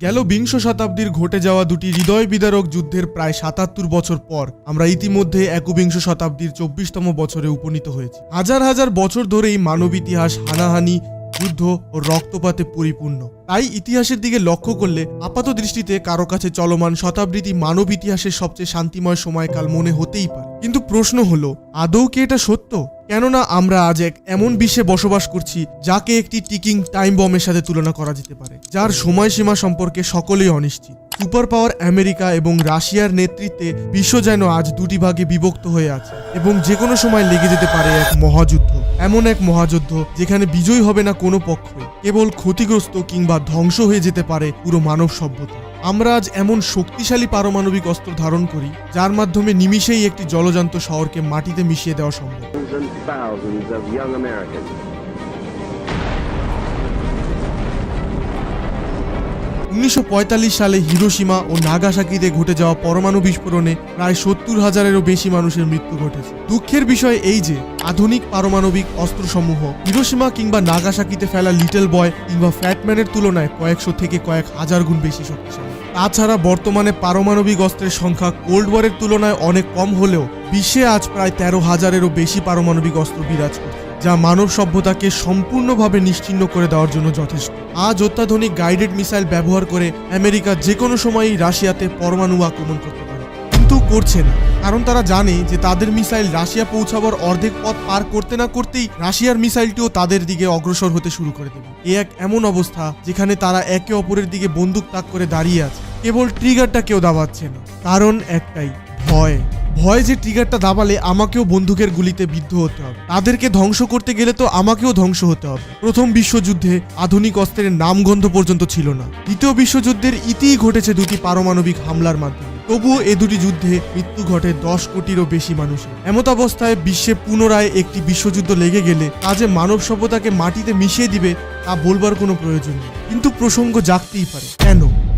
গেল বিংশ শতাব্দীর ঘটে যাওয়া দুটি হৃদয় বিদারক যুদ্ধের প্রায় ৭৭ বছর পর আমরা ইতিমধ্যে একবিংশ শতাব্দীর ২৪তম বছরে উপনীত হয়েছি। হাজার হাজার বছর ধরেই মানব ইতিহাস হানাহানি, যুদ্ধ ও রক্তপাতে পরিপূর্ণ। তাই ইতিহাসের দিকে লক্ষ্য করলে আপাত দৃষ্টিতে কারো কাছে চলমান শতাব্দীটি মানব ইতিহাসের সবচেয়ে শান্তিময় সময়কাল মনে হতেই পারে। কিন্তু প্রশ্ন হলো, আদৌ কি এটা সত্য? কেননা আমরা আজ এক এমন বিশ্বে বসবাস করছি যাকে একটি টিকিং টাইম বমের সাথে তুলনা করা যেতে পারে, যার সময়সীমা সম্পর্কে সকলেই অনিশ্চিত। সুপার পাওয়ার আমেরিকা এবং রাশিয়ার নেতৃত্বে বিশ্ব যেন আজ দুটি ভাগে বিভক্ত হয়ে আছে এবং যে কোনো সময় লেগে যেতে পারে এক মহাযুদ্ধ। এমন এক মহাযুদ্ধ যেখানে বিজয়ী হবে না কোনো পক্ষই, কেবল ক্ষতিগ্রস্ত কিংবা ধ্বংস হয়ে যেতে পারে পুরো মানব সভ্যতা। আমরা আজ এমন শক্তিশালী পারমাণবিক অস্ত্র ধারণ করি যার মাধ্যমে নিমিষেই একটি জলজান্ত শহরকে মাটিতে মিশিয়ে দেওয়া সম্ভব। Thousands of young Americans. ১৯৪৫ সালে হিরোশিমা ও নাগাসাকিতে ঘটে যাওয়া পরমাণু বিস্ফোরণে প্রায় ৭০,০০০-এরও বেশি মানুষের মৃত্যু ঘটেছে। দুঃখের বিষয় এই যে আধুনিক পারমাণবিক অস্ত্রসমূহ হিরোশিমা কিংবা নাগাসাকিতে ফেলা লিটল বয় কিংবা ফ্যাটম্যানের তুলনায় কয়েকশো থেকে কয়েক হাজার গুণ বেশি শক্তিশালী। তাছাড়া বর্তমানে পারমাণবিক অস্ত্রের সংখ্যা কোল্ড ওয়ারের তুলনায় অনেক কম হলেও বিশ্বে আজ প্রায় ১৩,০০০-এরও বেশি পারমাণবিক অস্ত্র বিরাজ করছে, যা মানব সভ্যতাকে সম্পূর্ণভাবে নিশ্চিহ্ন করে দেওয়ার জন্য যথেষ্ট। আজ অত্যাধুনিক গাইডেড মিসাইল ব্যবহার করে আমেরিকা যে কোনো সময়ই রাশিয়াতে পরমাণু আক্রমণ করতে পারে, কিন্তু করছে না, কারণ তারা জানে যে তাদের মিসাইল রাশিয়া পৌঁছাবার অর্ধেক পথ পার করতে না করতেই রাশিয়ার মিসাইলটিও তাদের দিকে অগ্রসর হতে শুরু করে দেবে। এ এক এমন অবস্থা যেখানে তারা একে অপরের দিকে বন্দুক তাক করে দাঁড়িয়ে আছে, কেবল ট্রিগারটা কেউ দাবাচ্ছে না। কারণ একটাই, ভয়। ভয় যে ট্রিগারটা দাবালে আমাকেও বন্দুকের গুলিতে বিদ্ধ হতে হবে, তাদেরকে ধ্বংস করতে গেলে তো আমাকেও ধ্বংস হতে হবে। প্রথম বিশ্বযুদ্ধে আধুনিক অস্ত্রের নামগন্ধ পর্যন্ত ছিল না। দ্বিতীয় বিশ্বযুদ্ধের ইতিই ঘটেছে দুটি পারমাণবিক হামলার মাধ্যমে। তবুও এ দুটি যুদ্ধে মৃত্যু ঘটে ১০ কোটিরও বেশি মানুষের। এমত অবস্থায় বিশ্বে পুনরায় একটি বিশ্বযুদ্ধ লেগে গেলে তা যে মানব সভ্যতাকে মাটিতে মিশিয়ে দিবে তা বলবার কোনো প্রয়োজন নেই। কিন্তু প্রসঙ্গ জাগতেই পারে,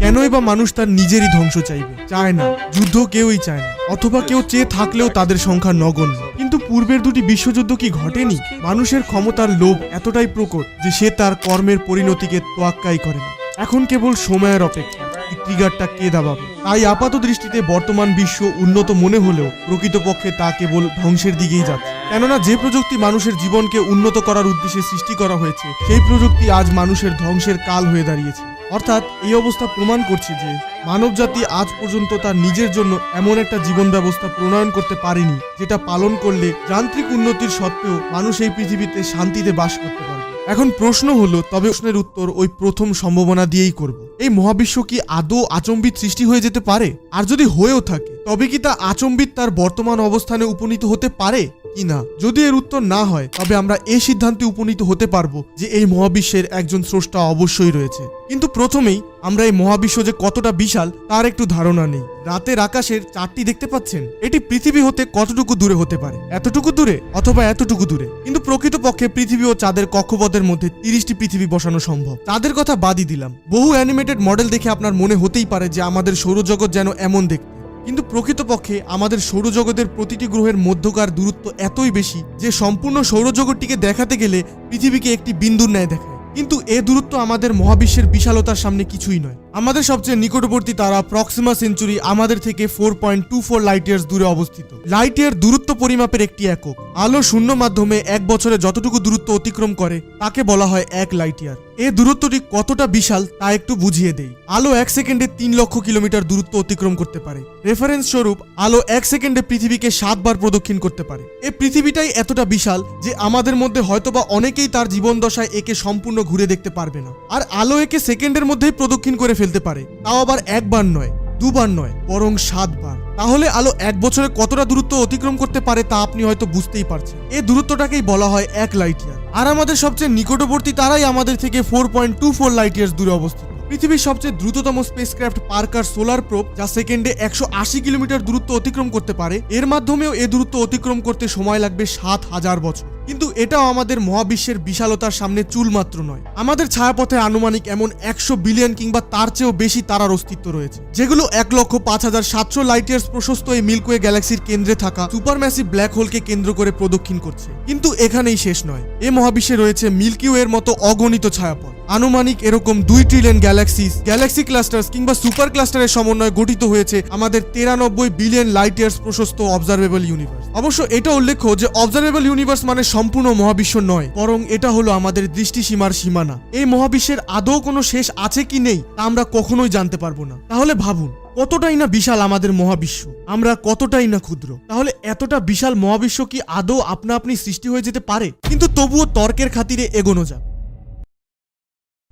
কেনই বা মানুষ তার নিজেরই ধ্বংস চাইবে? চায় না, যুদ্ধ কেউই চায় না, অথবা কেউ চেয়ে থাকলেও তাদের সংখ্যা নগণ্য। কিন্তু পূর্বের দুটি বিশ্বযুদ্ধ কি ঘটেনি? মানুষের ক্ষমতার লোভ এতটাই প্রকট যে সে তার কর্মের পরিণতিকে তোয়াক্কাই করে না। এখন কেবল সময়ের অপেক্ষা, ট্রিগারটা কে দাবাবে। তাই আপাত দৃষ্টিতে বর্তমান বিশ্ব উন্নত মনে হলেও প্রকৃতপক্ষে তা কেবল ধ্বংসের দিকেই যাচ্ছে। কেননা যে প্রযুক্তি মানুষের জীবনকে উন্নত করার উদ্দেশ্যে সৃষ্টি করা হয়েছে সেই প্রযুক্তি আজ মানুষের ধ্বংসের কাল হয়ে দাঁড়িয়েছে। অর্থাৎ এই অবস্থা প্রমাণ করছে যে মানবজাতি আজ পর্যন্ত তার নিজের জন্য এমন একটা জীবন ব্যবস্থা প্রণয়ন করতে পারেনি যেটা পালন করলে যান্ত্রিক উন্নতির সত্ত্বেও মানুষ এই পৃথিবীতে শান্তিতে বাস করতে পারবে। এখন প্রশ্ন হলো, তবে প্রশ্নের উত্তর ওই প্রথম সম্ভাবনা দিয়েই করব। এই মহাবিশ্ব কি আদৌ আচম্বিত সৃষ্টি হয়ে যেতে পারে? আর যদি হয়েও থাকে তবে কি তা আচম্বিত তার বর্তমান অবস্থানে উপনীত হতে পারে কিনা? যদি এর উত্তর না হয় তবে আমরা এই সিদ্ধান্তে উপনীত হতে পারবো যে এই মহাবিশ্বের একজন স্রষ্টা অবশ্যই রয়েছে। কিন্তু প্রথমেই আমরা এই মহাবিশ্ব যে কতটা বিশাল তার একটু ধারণা নেই। রাতের আকাশের চারটি দেখতে পাচ্ছেন, এটি পৃথিবী হতে কতটুকু দূরে হতে পারে? এতটুকু দূরে অথবা এতটুকু দূরে। কিন্তু প্রকৃতপক্ষে পৃথিবী ও চাঁদের কক্ষপথের মধ্যে 30টি পৃথিবী বসানো সম্ভব। চাঁদের কথা বাদই দিলাম, বহু অ্যানিমেটেড মডেল দেখে আপনার মনে হতেই পারে যে আমাদের সৌরজগৎ যেন এমন দেখতে, কিন্তু প্রকৃতপক্ষে আমাদের সৌরজগতের প্রতিটি গ্রহের মধ্যকার দূরত্ব এতই বেশি যে সম্পূর্ণ সৌরজগৎটিকে দেখাতে গেলে পৃথিবীকে একটি বিন্দুর ন্যায় দেখায়। কিন্তু এ দূরত্ব আমাদের মহাবিশ্বের বিশালতার সামনে কিছুই নয়। আমাদের সবচেয়ে নিকটবর্তী তারা প্রক্সিমা সেঞ্চুরি আমাদের থেকে 4.24 লাইট ইয়ার্স দূরে অবস্থিত। লাইট ইয়ার দূরত্ব পরিমাপের একটি একক। আলো শূন্য মাধ্যমে এক বছরে যতটুকু দূরত্ব অতিক্রম করে তাকে বলা হয় 1 লাইট ইয়ার। এই দূরত্বটি কতটা বিশাল তা একটু বুঝিয়ে দেই। আলো 1 সেকেন্ডে 3 লক্ষ কিলোমিটার দূরত্ব অতিক্রম করতে পারে। রেফারেন্স স্বরূপ আলো 1 সেকেন্ডে পৃথিবীকে 7 বার প্রদক্ষিণ করতে পারে। এই পৃথিবীটাই এতটা বিশাল যে আমাদের মধ্যে হয়তোবা অনেকেই তার জীবন দশায় একে সম্পূর্ণ ঘুরে দেখতে পারবে না। আর আলো একে সেকেন্ডের মধ্যেই প্রদক্ষিণ করে ফেলতে পারে, তাও আবার একবার নয়, দুবার নয়, বরং 7 বার। তাহলে আলো 1 বছরে কতটা দূরত্ব অতিক্রম করতে পারে তা আপনি হয়তো বুঝতেই পারছেন। এই দূরত্বটাকেই বলা হয় 1 লাইট ইয়ার। আর আমাদের সবচেয়ে নিকটবর্তী তারাই আমাদের থেকে 4.24 লাইট ইয়ার্স দূরে অবস্থিত। পৃথিবীর সবচেয়ে দ্রুততম স্পেসক্রাফট পার্কার সোলার প্রোব, যা সেকেন্ডে 180 কিলোমিটার দূরত্ব অতিক্রম করতে পারে, এর মাধ্যমেও এ দূরত্ব অতিক্রম করতে সময় লাগবে 7000 বছর। কিন্তু এটাও আমাদের মহাবিশ্বের বিশালতার সামনে চুল মাত্র নয়। আমাদের ছায়াপথে আনুমানিক এমন 100 বিলিয়ন কিংবা তার চেয়েও বেশি তারার অস্তিত্ব রয়েছে, যেগুলো 1,05,700 লাইট ইয়ার্স প্রশস্ত এই মিল্কওয়ে গ্যালাক্সির কেন্দ্রে থাকা সুপারম্যাসিভ ব্ল্যাক হোলকে কেন্দ্র করে প্রদক্ষিণ করছে। কিন্তু এখানেই শেষ নয়। এ মহাবিশ্বে রয়েছে মিল্কি ওয়ের মতো অগণিত ছায়াপথ। আনুমানিক এরকম 2 ট্রিলিয়ন গ্যালাক্সি ক্লাস্টার্স কিংবা সুপার ক্লাস্টারের সমন্বয়ে গঠিত হয়েছে আমাদের 93 বিলিয়ন লাইট ইয়ার্স প্রশস্ত অবজারভেবল ইউনিভার্স। অবশ্য এটা উল্লেখ্য যে অবজারভেবল ইউনিভার্স মানে সম্পূর্ণ মহাবিশ্ব নয়, বরং এটা হলো আমাদের দৃষ্টিসীমার সীমানা। এই মহাবিশ্বের আদৌ কোনো শেষ আছে কি নেই তা আমরা কখনোই জানতে পারবো না। তাহলে ভাবুন, কতটাই না বিশাল আমাদের মহাবিশ্ব, আমরা কতটাই না ক্ষুদ্র। তাহলে এতটা বিশাল মহাবিশ্ব কি আদৌ আপনা আপনি সৃষ্টি হয়ে যেতে পারে? কিন্তু তবুও তর্কের খাতিরে এগোনো যাক।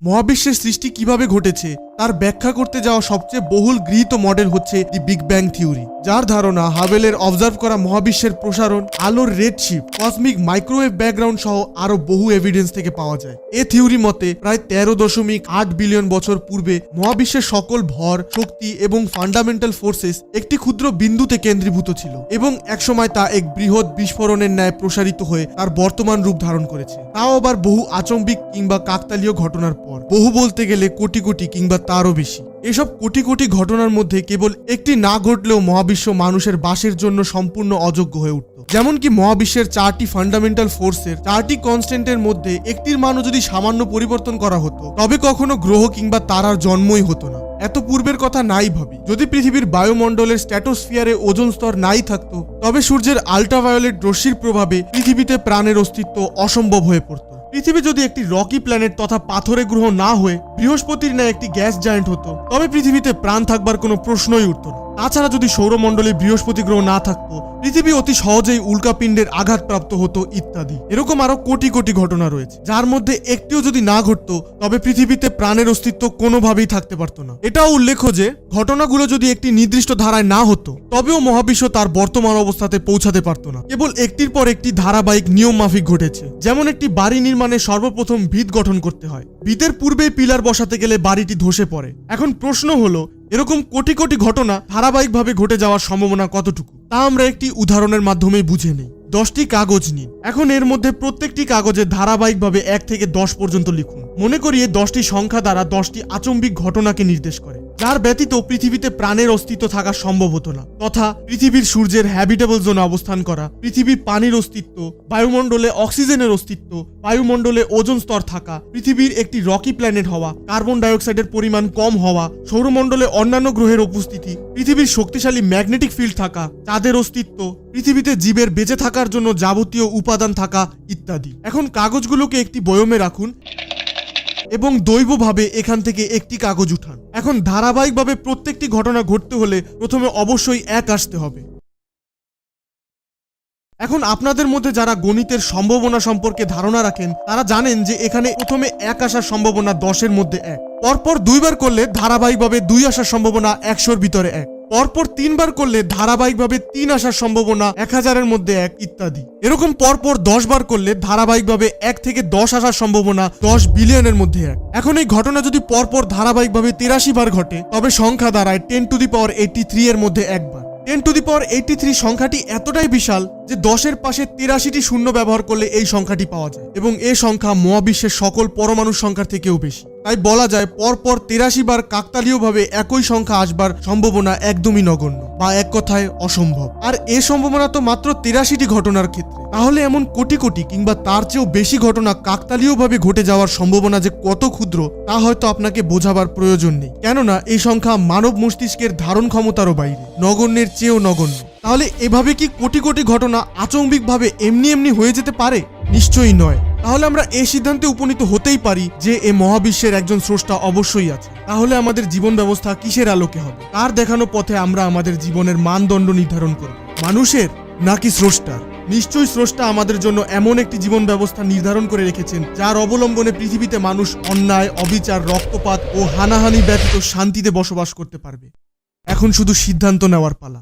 মহাবিশ্বের সৃষ্টি কিভাবে ঘটেছে তার ব্যাখ্যা করতে যাওয়া সবচেয়ে বহুল গৃহীত মডেল হচ্ছে দি বিগ ব্যাং থিওরি, যার ধারণা হাবেলের অবজার্ভ করা মহাবিশ্বের প্রসারণ, আলোর রেডশিফট, কসমিক মাইক্রোওয়েভ ব্যাকগ্রাউন্ড সহ আরো বহু এভিডেন্স থেকে পাওয়া যায়। এ থিওরি মতে প্রায় 13.8 বিলিয়ন বছর পূর্বে মহাবিশ্বের সকল ভর, শক্তি এবং ফান্ডামেন্টাল ফোর্সেস একটি ক্ষুদ্র বিন্দুতে কেন্দ্রীভূত ছিল এবং একসময় তা এক বৃহৎ বিস্ফোরণের ন্যায় প্রসারিত হয়ে তার বর্তমান রূপ ধারণ করেছে। তাও আবার বহু আচম্বিক কিংবা কাকতালীয় ঘটনার পর, বহু বলতে গেলে কোটি কোটি কিংবা তারও বেশি। এসব কোটি কোটি ঘটনার মধ্যে কেবল একটি না ঘটলেও মহাবিশ্ব মানুষের বাসের জন্য সম্পূর্ণ অযোগ্য হয়ে উঠত। যেমন কি মহাবিশ্বের 4টি ফান্ডামেন্টাল ফোর্সের 4টি কনস্ট্যান্টের মধ্যে একটির মানও যদি সামান্য পরিবর্তন করা হতো, তবে কখনো গ্রহ কিংবা তারার জন্মই হতো না। এত পূর্বের কথা নাই ভাবি, যদি পৃথিবীর বায়ুমণ্ডলের স্ট্র্যাটোস্ফিয়ারে ওজোন স্তর নাই থাকতো, তবে সূর্যের আল্ট্রাভায়োলেট রশ্মির প্রভাবে পৃথিবীতে প্রাণের অস্তিত্ব অসম্ভব হয়ে পড়ত। পৃথিবী যদি একটি রকি প্ল্যানেট তথা পাথরে গ্রহ না হয়ে বৃহস্পতির ন্যায় একটি গ্যাস জায়ান্ট হতো, তবে পৃথিবীতে প্রাণ থাকবার কোনো প্রশ্নই উঠত না। তাছাড়া যদি সৌরমণ্ডলে বৃহস্পতি গ্রহ না থাকতো, পৃথিবী অতি সহজেই উল্কাপিণ্ডের আঘাতপ্রাপ্ত হতো ইত্যাদি। এরকম আরো কোটি কোটি ঘটনা রয়েছে, যার মধ্যে একটিও যদি না ঘটতো, তবে পৃথিবীতে প্রাণের অস্তিত্ব কোনোভাবেই থাকতে পারত না। এটাও উল্লেখ্য যে ঘটনাগুলো যদি একটি নির্দিষ্ট ধারায় না হতো, তবেও মহাবিশ্ব তার বর্তমান অবস্থাতে পৌঁছাতে পারত না। কেবল একটির পর একটি ধারাবাহিক নিয়ম মাফিক ঘটেছে। যেমন একটি বাড়ি নির্মাণে সর্বপ্রথম ভিত গঠন করতে হয়, ভিতের পূর্বেই পিলার বসাতে গেলে বাড়িটি ধসে পড়ে। এখন প্রশ্ন হলো, এরকম কোটি কোটি ঘটনা ধারাবাহিকভাবে ঘটে যাওয়ার সম্ভাবনা কতটুকু, তা আমরা একটি উদাহরণের মাধ্যমে বুঝে নেই। 10টি কাগজ নিন। এখন এর মধ্যে প্রত্যেকটি কাগজে ধারাবাহিকভাবে 1 থেকে 10 পর্যন্ত লিখুন। মনে করি এই 10টি সংখ্যা দ্বারা 10টি আচম্বিক ঘটনাকে নির্দেশ করে, যার ব্যতীত পৃথিবীতে প্রাণের অস্তিত্ব থাকা সম্ভব হতো না। তথা পৃথিবীর সূর্যের হ্যাবিটেবল জোনে অবস্থান করা, পৃথিবীর পানির অস্তিত্ব, বায়ুমণ্ডলে অক্সিজেনের অস্তিত্ব, বায়ুমণ্ডলে ওজোন স্তর থাকা, পৃথিবীর একটি রকি প্ল্যানেট হওয়া, কার্বন ডাইঅক্সাইডের পরিমাণ কম হওয়া, সৌরমণ্ডলে অন্যান্য গ্রহের উপস্থিতি, পৃথিবীর শক্তিশালী ম্যাগনেটিক ফিল্ড থাকা, চাঁদের অস্তিত্ব, পৃথিবীতে জীবের বেঁচে থাকার জন্য যাবতীয় উপাদান থাকা ইত্যাদি। এখন কাগজগুলোকে একটি বয়মে রাখুন এবং দৈবভাবে এখান থেকে একটি কাগজ উঠান। এখন ধারাবাহিকভাবে প্রত্যেকটি ঘটনা ঘটতে হলে প্রথমে অবশ্যই 1 আসতে হবে। এখন আপনাদের মধ্যে যারা গণিতের সম্ভাবনা সম্পর্কে ধারণা রাখেন, তারা জানেন যে এখানে প্রথমে 1 আসার সম্ভাবনা 10-এর মধ্যে 1, পরপর 2 বার করলে ধারাবাহিকভাবে 2 আসার সম্ভাবনা 100-র ভিতরে 1, পরপর 3 বার করলে ধারাবাহিকভাবে 3 আসার সম্ভাবনা 1000-এর মধ্যে 1 ইত্যাদি। এরকম পরপর 10 বার করলে ধারাবাহিকভাবে 1 থেকে 10 আসার সম্ভাবনা 10 বিলিয়নের মধ্যে 1। এখন এই ঘটনা যদি পরপর ধারাবাহিকভাবে 83 বার ঘটে, তবে সংখ্যা দাঁড়ায় 10⁻83 এর মধ্যে 1 বার। 10⁻83 সংখ্যাটি এতটাই বিশাল যে 10-এর পাশে 83টি শূন্য ব্যবহার করলে এই সংখ্যাটি পাওয়া যায়, এবং এই সংখ্যা মহাবিশ্বের সকল পরমাণুর সংখ্যার থেকেও বেশি। তাই বলা যায় পরপর 83 বার কাকতালীয়ভাবে একই সংখ্যা আসবার সম্ভাবনা একদমই নগণ্য, বা এক কথায় অসম্ভব। আর এ সম্ভাবনা তো মাত্র 83টি ঘটনার ক্ষেত্রে। তাহলে এমন কোটি কোটি কিংবা তার চেয়েও বেশি ঘটনা কাকতালীয়ভাবে ঘটে যাওয়ার সম্ভাবনা যে কত ক্ষুদ্র, তা হয়তো আপনাকে বোঝাবার প্রয়োজন নেই, কেননা এই সংখ্যা মানব মস্তিষ্কের ধারণ ক্ষমতারও বাইরে, নগণ্যের চেয়েও নগণ্য। তাহলে এভাবে কি কোটি কোটি ঘটনা আচম্বিকভাবে এমনি হয়ে যেতে পারে? নিশ্চয়ই নয়। তাহলে আমরা এই সিদ্ধান্তে উপনীত হতেই পারি যে এ মহাবিশ্বের একজন স্রষ্টা অবশ্যই আছে। তাহলে আমাদের জীবন ব্যবস্থা কিসের আলোকে হবে? তার দেখানো পথে আমরা আমাদের জীবনের মানদণ্ড নির্ধারণ করব, মানুষের নাকি স্রষ্টার? নিশ্চয়ই স্রষ্টা আমাদের জন্য এমন একটি জীবন ব্যবস্থা নির্ধারণ করে রেখেছেন, যার অবলম্বনে পৃথিবীতে মানুষ অন্যায়, অবিচার, রক্তপাত ও হানাহানি ব্যতীত শান্তিতে বসবাস করতে পারবে। এখন শুধু সিদ্ধান্ত নেওয়ার পালা।